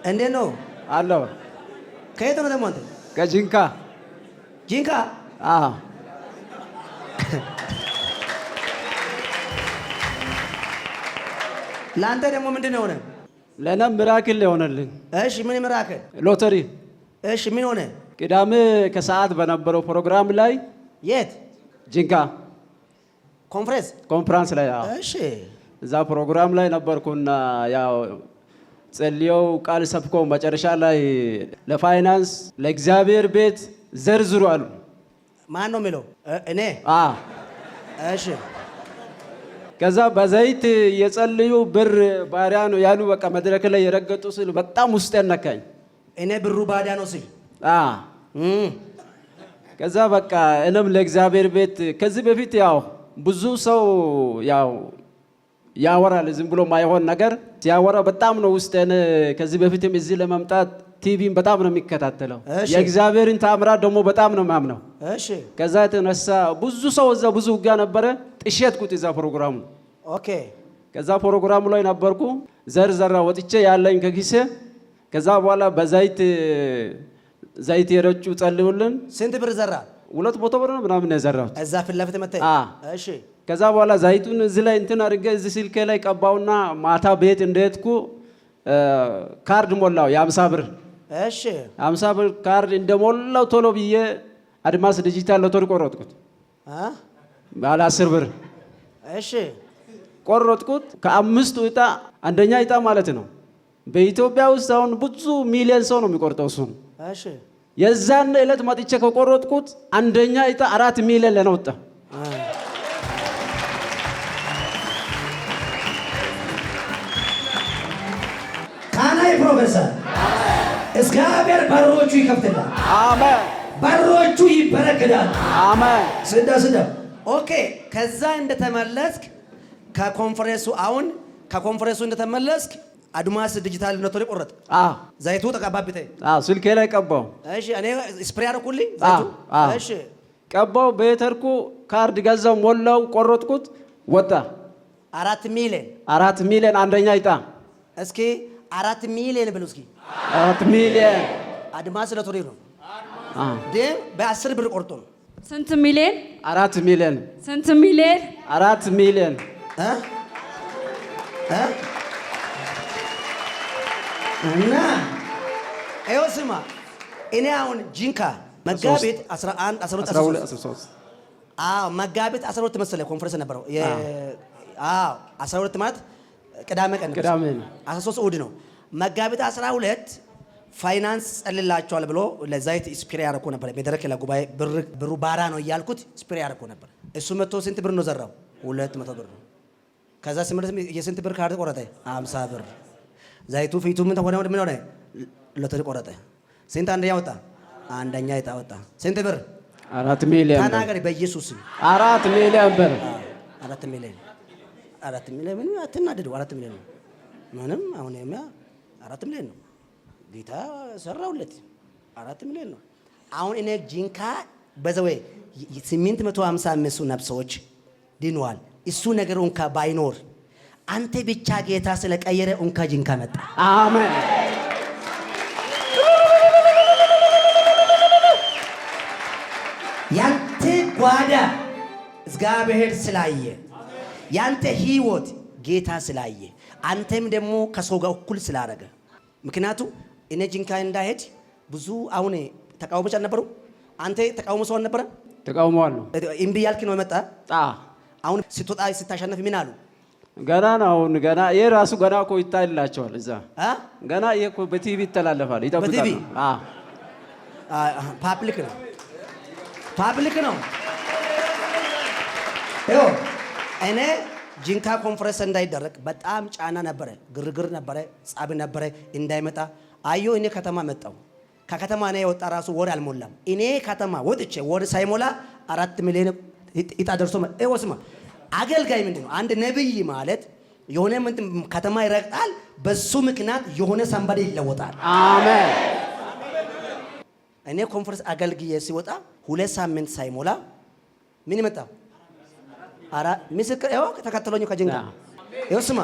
እንዴት ነው አለው? ከየት ነው ደግሞ አንተ? ከጂንካ። ጂንካ? አዎ። ለአንተ ደግሞ ምንድን ነው ሆነ? ለእኔም ሚራክል የሆነልኝ። እሺ ምን ሚራክል? ሎተሪ። እሺ ምን ሆነ? ቅዳሜ ከሰዓት በነበረው ፕሮግራም ላይ የት? ጂንካ ኮንፈረንስ ላይ። እሺ እዛ ፕሮግራም ላይ ነበርኩና ያው ጸልየው ቃል ሰብኮ መጨረሻ ላይ ለፋይናንስ ለእግዚአብሔር ቤት ዘርዝሩ አሉ። ማን ነው የሚለው? እኔ። እሺ ከዛ በዘይት የጸልዩ ብር ባሪያ ነው ያሉ። በቃ መድረክ ላይ የረገጡ ስል በጣም ውስጥ ያነካኝ። እኔ ብሩ ባሪያ ነው ስል ከዛ በቃ እኔም ለእግዚአብሔር ቤት ከዚህ በፊት ያው ብዙ ሰው ያው ያወራል ዝም ብሎ ማይሆን ነገር ሲያወራ በጣም ነው ውስጥ ከዚህ በፊትም እዚህ ለመምጣት ቲቪን በጣም ነው የሚከታተለው። የእግዚአብሔርን ታምራት ደግሞ በጣም ነው ማምነው። እሺ ከዛ የተነሳ ብዙ ሰው እዛ ብዙ ውጊያ ነበረ። ጥሸት ኩት እዛ ፕሮግራሙ። ኦኬ ከዛ ፕሮግራሙ ላይ ነበርኩ። ዘርዘራ ወጥቼ ያለኝ ከኪሴ። ከዛ በኋላ በዘይት የረጩ ጸልዩልን። ስንት ብር ዘራ? 200 ብር ነው ምናምን የዘራሁት እዛ ፊት ለፊት መጣ። እሺ ከዛ በኋላ ዘይቱን እዚህ ላይ እንትን አድርጌ እዚህ ስልኬ ላይ ቀባውና ማታ ቤት እንደሄድኩ ካርድ ሞላው የ50 ብር። እሺ 50 ብር ካርድ እንደሞላው ቶሎ ብዬ አድማስ ዲጂታል ሎተሪ ቆረጥኩት። ባለ 10 ብር። እሺ ቆረጥኩት። ከአምስቱ እጣ አንደኛ እጣ ማለት ነው። በኢትዮጵያ ውስጥ አሁን ብዙ ሚሊዮን ሰው ነው የሚቆርጠው እሱ። እሺ የዛን ዕለት መጥቼ ከቆረጥኩት አንደኛ እጣ 4 ሚሊዮን ለኔ ወጣ። ካናይ ፕሮፌሰር እግዚአብሔር በሮቹ ይከፍትላል። አሜን። በሮቹ ይበረክዳል። አሜን። ስዳ ኦኬ። ከዛ እንደተመለስክ ከኮንፈረንሱ እንደተመለስክ አድማስ ዲጂታል ሎተሪ ቆረጥ። ዘይቱ ተቀባብተ? ስልኬ ላይ ቀባው። እሺ እኔ ስፕሬይ አደረኩልኝ ዘይቱ። እሺ ቀባው። በተርኩ ካርድ ገዛው፣ ሞላው፣ ቆረጥኩት፣ ወጣ 4 ሚሊዮን። 4 ሚሊዮን አንደኛ እጣ። እስኪ 4 ሚሊዮን ብሉ እስኪ። 4 ሚሊዮን አድማስ ሎተሪ ነው። ደም በ10 ብር ቆርጦ ነው። ስንት ሚሊዮን? 4 ሚሊዮን። ስንት ሚሊዮን? 4 ሚሊዮን። እና ይኸው ስማ፣ እኔ አሁን ጂንካ መጋቢት 11 12 መጋቢት 12 መሰለኝ ኮንፈረንስ ነበረው። 12 ማለት ቅዳሜ ቀን ነው። 13 እሑድ ነው። መጋቢት 12 ፋይናንስ ጸልላቸዋል ብሎ ለዛይት ስፕሬ ያደረኩ ነበር። መድረክ ለጉባኤ ብሩ ባራ ነው እያልኩት ስፕሬ ያደረኩ ነበር። እሱ መጥቶ ስንት ብር ነው ዘራው? 200 ብር ነው። ከዛ ስምርት የስንት ብር ካርድ ቆረጠ? 50 ብር። ዘይቱ ፊቱ ምን ሆነ? ምን ሆነ? ሎተሪ ቆረጠ። ስንት አንደኛ ወጣ? አንደኛ እጣ ወጣ። ስንት ብር? 4 ሚሊዮን። ተናገሪ በኢየሱስ። 4 ሚሊዮን ብር። 4 ሚሊዮን። 4 ሚሊዮን ምን አትናደዱ። 4 ሚሊዮን ነው ምንም። አሁን 4 ሚሊዮን ነው ጌታ ሰራውለት። 4 ሚሊዮን ነው። አሁን እኔ ጂንካ በዘዌ 855 ነፍሶች ድነዋል። እሱ ነገር እንኳ ባይኖር አንተ ብቻ ጌታ ስለቀየረ እንኳ ጂንካ መጣ። አሜን። ያንተ ጓዳ እግዚአብሔር ስላየ፣ ያንተ ህይወት ጌታ ስላየ፣ አንተም ደግሞ ከሰው ጋር እኩል ስላደረገ። ምክንያቱም እኔ ጂንካ እንዳይሄድ ብዙ አሁን ተቃውሞች አልነበሩ? አንተ ተቃውሞ ሰው አልነበረ? ተቃውሞዋለሁ። እምቢ ያልክ ነው መጣ። አሁን ስትወጣ ስታሸነፍ ምን አሉ? ገና ነው። አሁን ገና የራሱ ገና እኮ ይታይላቸዋል እዛ ገና እኮ በቲቪ ይተላለፋል። ይጠብቃሉ። ፓብሊክ ነው፣ ፓብሊክ ነው። ይኸው እኔ ጂንካ ኮንፈረንስ እንዳይደረግ በጣም ጫና ነበረ፣ ግርግር ነበረ፣ ጻብ ነበረ እንዳይመጣ። አዮ እኔ ከተማ መጣው። ከከተማ እኔ የወጣ ራሱ ወር አልሞላም። እኔ ከተማ ወጥቼ ወር ሳይሞላ 4 ሚሊዮን እጣ ደርሶ ወስማ አገልጋይ ምንድን ነው? አንድ ነብይ ማለት የሆነ ከተማ ይረግጣል፣ በሱ ምክንያት የሆነ ሰንበዴ ይለወጣል። አሜን። እኔ ኮንፈረንስ አገልግዬ ሲወጣ 2 ሳምንት ሳይሞላ ምን ይመጣ? ምስክር ይኸው ተከተሎኝ ከጅንጋ ይኸው ስማ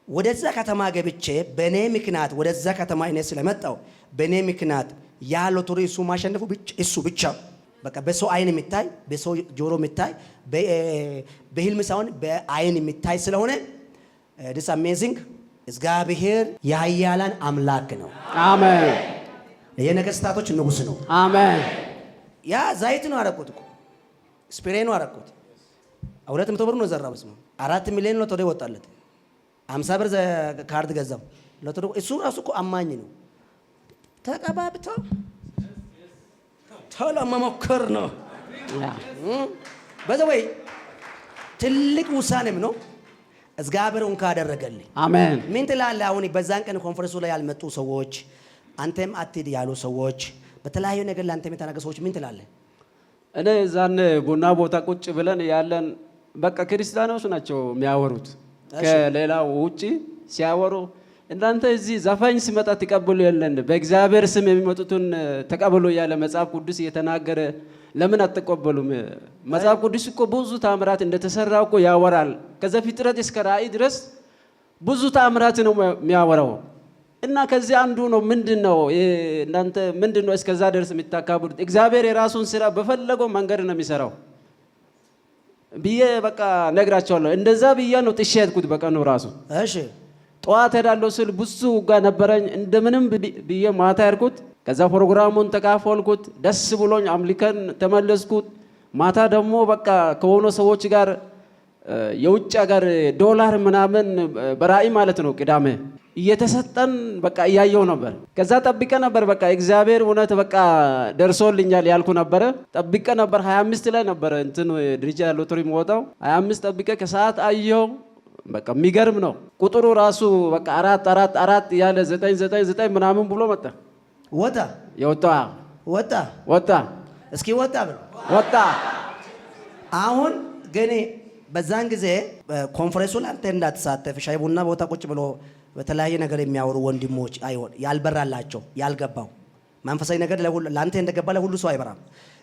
ወደዛ ከተማ ገብቼ በኔ ምክንያት ወደዛ ከተማ እኔ ስለመጣው በኔ ምክንያት ያ ሎተሪ እሱ ማሸነፉ እሱ ብቻ በቃ በሰው አይን የሚታይ በሰው ጆሮ የሚታይ በህልም ሳይሆን በአይን የሚታይ ስለሆነ this amazing እግዚአብሔር የኃያላን አምላክ ነው። አሜን። የነገስታቶች ንጉስ ነው። አሜን። ያ ዘይት ነው አረኩት እኮ ስፕሬ ነው አረኩት 200 ብር ነው ዘራው ስሙ 4 ሚሊዮን ሎተሪ ወጣለት 50 ብር ካርድ ገዛው ሎተሪ እሱ ራሱ እኮ አማኝ ነው። ተቀባብቶ ቶሎ መሞከር ነው። በዘወይ ትልቅ ውሳኔም ነው እግዚአብሔር እንኳ አደረገልኝ። አሜን። ምን ትላለህ? አሁን በዛን ቀን ኮንፈረንሱ ላይ ያልመጡ ሰዎች አንተም አትሄድ ያሉ ሰዎች በተለያዩ ነገር ላንተም የተናገሩ ሰዎች ምን ትላለህ? እኔ ዛን ቡና ቦታ ቁጭ ብለን ያለን በቃ ክርስቲያኖች ናቸው የሚያወሩት ከሌላው ውጪ ሲያወሩ እናንተ እዚህ ዘፋኝ ሲመጣ ተቀበሉ የለን በእግዚአብሔር ስም የሚመጡትን ተቀበሉ ያለ መጽሐፍ ቅዱስ እየተናገረ ለምን አትቀበሉም? መጽሐፍ ቅዱስ እኮ ብዙ ተአምራት እንደተሰራው እኮ ያወራል። ከዘፍጥረት እስከ ራእይ ድረስ ብዙ ተአምራት ነው የሚያወራው እና ከዚህ አንዱ ነው። ምንድነው እናንተ ምንድነው እስከዛ ድረስ የምታካብሩት? እግዚአብሔር የራሱን ስራ በፈለገው መንገድ ነው የሚሰራው ብዬ በቃ ነግራቸዋለሁ። እንደዛ ብዬ ነው ጥሼ ሄድኩት በቀኑ ራሱ። እሺ ጠዋት ሄዳለሁ ስል ብዙ ጋር ነበረኝ እንደምንም ብዬ ማታ ያርኩት። ከዛ ፕሮግራሙን ተካፈልኩት ደስ ብሎኝ አምልከን ተመለስኩት። ማታ ደግሞ በቃ ከሆነ ሰዎች ጋር የውጭ ሀገር ዶላር ምናምን በራእይ ማለት ነው ቅዳሜ እየተሰጠን በቃ እያየው ነበር። ከዛ ጠብቀ ነበር በቃ እግዚአብሔር እውነት በቃ ደርሶልኛል ያልኩ ነበረ። ጠብቀ ነበር 25 ላይ ነበር እንትን ድርጅት ሎተሪ ወጣው 25 ጠብቀ ከሰዓት አየው በቃ የሚገርም ነው ቁጥሩ ራሱ በቃ 4 ያለ 999 ምናምን ብሎ መጣ። ወጣ እስኪ ወጣ ብሎ ወጣ። አሁን ግን በዛን ጊዜ ኮንፈረንሱ ላይ አንተ እንዳትሳተፍ ሻይ ቡና ቦታ ቁጭ ብሎ በተለያየ ነገር የሚያወሩ ወንድሞች አይሆን ያልበራላቸው ያልገባው መንፈሳዊ ነገር ለአንተ እንደገባ ለሁሉ ሰው አይበራም።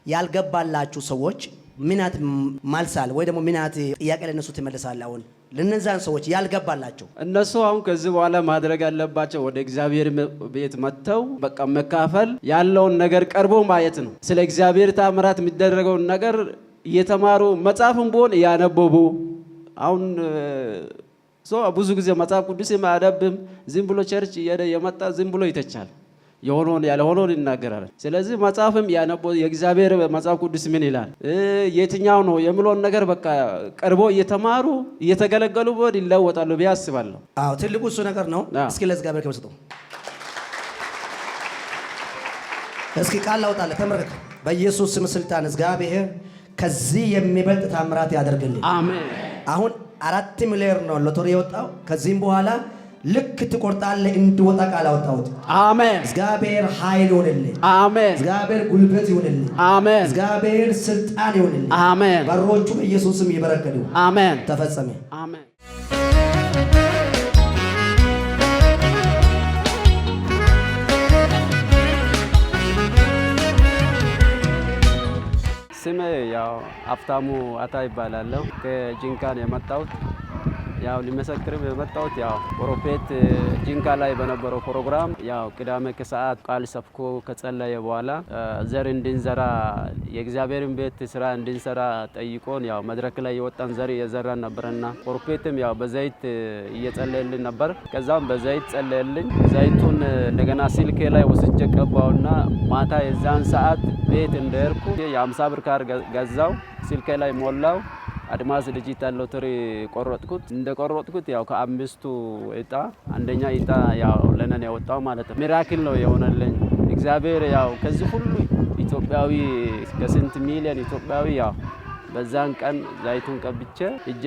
ያልገባላችሁ ሰዎች ምናት ማልሳል ወይ ደግሞ ምናት ጥያቄ ለነሱ ትመልሳለህ። አሁን ለነዛን ሰዎች ያልገባላቸው እነሱ አሁን ከዚህ በኋላ ማድረግ ያለባቸው ወደ እግዚአብሔር ቤት መጥተው በቃ መካፈል ያለውን ነገር ቀርቦ ማየት ነው። ስለ እግዚአብሔር ተአምራት የሚደረገውን ነገር እየተማሩ መጽሐፍም ቢሆን እያነበቡ አሁን ብዙ ጊዜ መጽሐፍ ቅዱስ የማያነብም ዝም ብሎ ቸርች የመጣ ዝም ብሎ ይተቻል፣ የሆነውን ያልሆነውን ይናገራል። ስለዚህ መጽሐፍም ያነቦ የእግዚአብሔር መጽሐፍ ቅዱስ ምን ይላል የትኛው ነው የሚለውን ነገር በቃ ቀርቦ እየተማሩ እየተገለገሉ ወድ ይለወጣሉ ብዬ አስባለሁ። አዎ ትልቁ እሱ ነገር ነው። እስኪ ለእግዚአብሔር ክብር ስጡ። እስኪ ቃል ላውጣለህ ተመረክ። በኢየሱስ ስም ስልጣን እግዚአብሔር ከዚህ የሚበልጥ ታምራት ያደርግልኝ። አሜን። አሁን 4 ሚሊዮን ነው ሎተሪ የወጣው። ከዚህም በኋላ ልክ ትቆርጣለህ እንድወጣ ቃል አወጣሁት። አሜን። እግዚአብሔር ኃይል ይሁንልህ። አሜን። እግዚአብሔር ጉልበት ይሁንልህ። አሜን። እግዚአብሔር ስልጣን ይሁንልህ። አሜን። በሮቹ በኢየሱስም ይበረከቱ። አሜን። ተፈጸመ። አሜን። ስሜ ያው ሀብታሙ አታ ይባላለሁ። ከጂንካን የመጣሁት ያው ሊመሰክርም የመጣሁት ያው ፕሮፌት ጂንካ ላይ በነበረው ፕሮግራም ያው ቅዳሜ ከሰዓት ቃል ሰብኮ ከጸለየ በኋላ ዘር እንድንዘራ የእግዚአብሔርን ቤት ስራ እንድንሰራ ጠይቆን ያው መድረክ ላይ የወጣን ዘር የዘራን ነበርና ፕሮፌትም ያው በዘይት እየጸለየልን ነበር። ከዛም በዘይት ጸለየልኝ። ዘይቱን እንደገና ስልኬ ላይ ወስጄ ቀባውና ማታ የዛን ሰዓት ቤት እንደርኩ የ50 ብር ካር ገዛው ስልኬ ላይ ሞላው። አድማስ ዲጂታል ሎተሪ ቆረጥኩት። እንደቆረጥኩት ያው ከአምስቱ እጣ አንደኛ እጣ ያው ለነን ያወጣው ማለት ነው። ሚራክል ነው የሆነልኝ። እግዚአብሔር ያው ከዚህ ሁሉ ኢትዮጵያዊ ከስንት ሚሊዮን ኢትዮጵያዊ ያው በዛን ቀን ዘይቱን ቀብቼ እጄ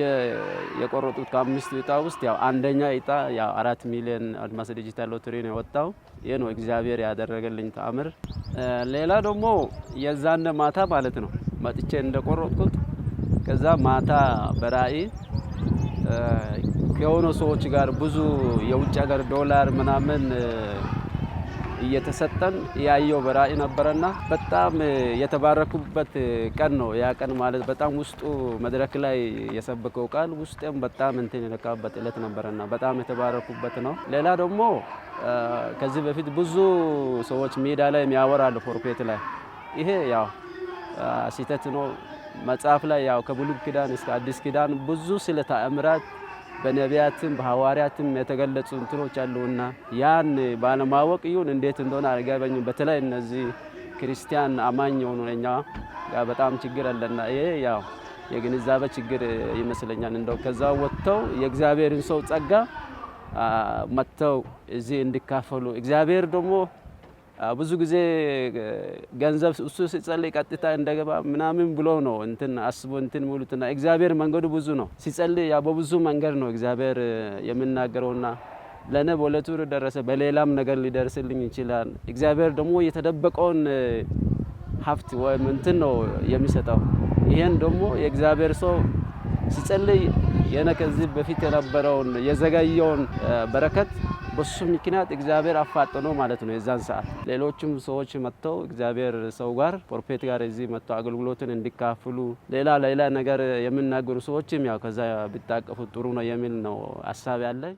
የቆረጡት ከአምስቱ እጣ ውስጥ ያው አንደኛ እጣ ያው 4 ሚሊዮን አድማስ ዲጂታል ሎተሪ ነው የወጣው። ይሄ ነው እግዚአብሔር ያደረገልኝ ተአምር። ሌላ ደግሞ የዛን ማታ ማለት ነው መጥቼ እንደቆረጥኩት ከዛ ማታ በራእይ ከሆነ ሰዎች ጋር ብዙ የውጭ ሀገር ዶላር ምናምን እየተሰጠን ያየው በራእይ ነበርና በጣም የተባረኩበት ቀን ነው። ያ ቀን ማለት በጣም ውስጡ መድረክ ላይ የሰበከው ቃል ውስጤም በጣም እንትን የነካበት እለት ነበርና በጣም የተባረኩበት ነው። ሌላ ደግሞ ከዚህ በፊት ብዙ ሰዎች ሜዳ ላይ የሚያወራሉ ፕሮፌት ላይ ይሄ ያው ሲተት ነው። መጽሐፍ ላይ ያው ከብሉይ ኪዳን እስከ አዲስ ኪዳን ብዙ ስለ ተአምራት በነቢያትም በሐዋርያትም የተገለጹ እንትኖች አሉና ያን ባለማወቅ ይሁን እንዴት እንደሆነ አልገባኝም። በተለይ እነዚህ ክርስቲያን አማኝ የሆኑኛ ጋር በጣም ችግር አለና ይሄ ያው የግንዛቤ ችግር ይመስለኛል። እንደው ከዛ ወጥተው የእግዚአብሔርን ሰው ጸጋ መጥተው እዚህ እንዲካፈሉ እግዚአብሔር ደግሞ ብዙ ጊዜ ገንዘብ እሱ ሲጸልይ ቀጥታ እንደገባ ምናምን ብሎ ነው እንትን አስቦ እንትን ሙሉትና እግዚአብሔር መንገዱ ብዙ ነው። ሲጸልይ ያ በብዙ መንገድ ነው እግዚአብሔር የሚናገረውና ለኔ በለቱ ደረሰ በሌላም ነገር ሊደርስልኝ ይችላል። እግዚአብሔር ደግሞ የተደበቀውን ሀብት ወይም እንትን ነው የሚሰጠው። ይሄን ደግሞ የእግዚአብሔር ሰው ሲጸልይ ከዚህ በፊት የነበረውን የዘገየውን በረከት በሱ ምክንያት እግዚአብሔር አፋጥኖ ማለት ነው። የዛን ሰዓት ሌሎችም ሰዎች መጥተው እግዚአብሔር ሰው ጋር ፕሮፌት ጋር እዚህ መጥተው አገልግሎትን እንዲካፈሉ ሌላ ነገር የሚናገሩ ሰዎችም ያው ከዛ ቢታቀፉ ጥሩ ነው የሚል ነው ሐሳብ ያለኝ።